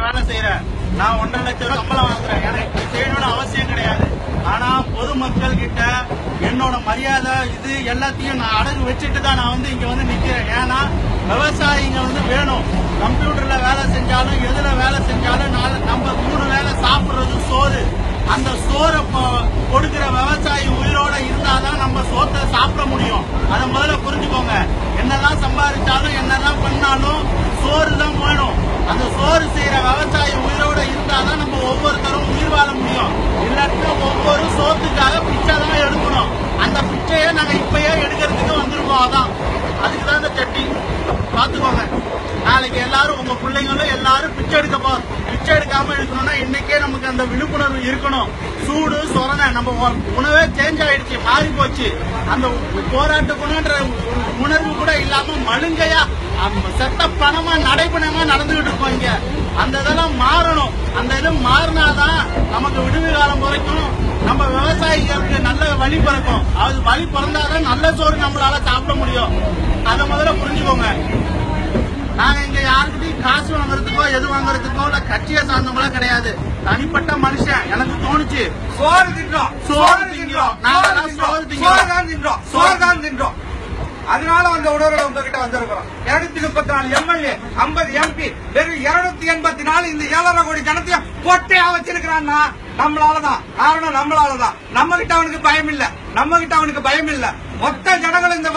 வேலை செய்யறேன், நான் 1.5 லட்சம் ரூபாய் சம்பளம் வாங்குறேன், எனக்கு செய்யணும்னு அவசியம் கிடையாது. ஆனா பொதுமக்கள் கிட்ட என்னோட மரியாதை இது எல்லாத்தையும் நான் அடகு வச்சுட்டு தான் நான் இங்க நிக்கிறேன். ஏன்னா விவசாயிங்க வேணும். கம்ப்யூட்டர்ல வேலை செஞ்சாலும் எதுல வேலை செஞ்சாலும் நம்ம 3 வேலை சாப்பிடுறது சோறு. அந்த சோறை கொடுக்கிற விவசாயி உயிரோட இருந்தாதான் நம்ம சோத்தை சாப்பிட முடியும். அதை முதல்ல புரிஞ்சுக்கோங்க. என்னெல்லாம் சம்பாதிச்சாலும் என்னெல்லாம் பண்ணாலும் சோறு தான் வேணும். அந்த சோறு செய்யற விவசாயி உயிரோட இருந்தாதான் நம்ம ஒவ்வொருத்தரும் உயிர் வாழ முடியும். இல்லாட்டா ஒவ்வொரு சோத்துக்காக பிச்சை தான் எடுக்கணும். அந்த பிச்சையை நாங்க இப்பயே எடுக்கிறதுக்கு வந்திருக்கோம். அதான் அதுக்குதான் இந்த சட்டி. பாத்துக்கோங்க, நாளைக்கு எல்லாரும் உங்க பிள்ளைங்களும் எல்லாரும் பிச்சை எடுக்க போறோம். பிச்சை எடுக்காம எடுக்கணும்னா இன்னைக்கே நமக்கு அந்த விழிப்புணர்வு இருக்கணும். சூடு சொரணை நம்ம உணவே சேஞ்ச் ஆயிடுச்சு, மாறி போச்சு. அந்த போராட்ட குணன்ற உணர்வு கூட இல்லாம மழுங்கையா செத்த பணமா நடைபெணமா நடந்துகிட்டு இருக்கோம் இங்க. அந்த இதெல்லாம் மாறணும். அந்த இது மாறினாதான் நமக்கு விடுவி காலம் வரைக்கும் நம்ம விவசாயிகளுக்கு நல்ல வழி பிறக்கும். அது வழி பிறந்தாதான் நல்ல சோறு நம்மளால சாப்பிட முடியும். அதை முதல்ல புரிஞ்சுக்கோங்க. நாங்க இங்க யாருக்கிட்டையும் காசு வாங்குறதுக்கோ எது வாங்குறதுக்கோ இல்ல கட்சியை சார்ந்தவங்களா கிடையாது. தனிப்பட்ட மனுஷன். எனக்கு தோணுச்சு சோறு தின்றோம், சோறு திங்கிறோம், சோறு தான் தின்றோம். அதனால அந்த உணர்வுல உங்ககிட்ட வந்திருக்கிறோம். 234 எம்எல்ஏ, 50 எம்பி, வெறும் 284 இந்த 7.5 கோடி ஜனத்தையும் கொட்டையா வச்சிருக்கிறான்னா நம்மளாலதான். காரணம் நம்மளாலதான். நம்ம கிட்ட அவனுக்கு பயம் இல்ல, நம்ம கிட்ட அவனுக்கு பயம் இல்ல. மொத்த ஜனங்கள் இந்த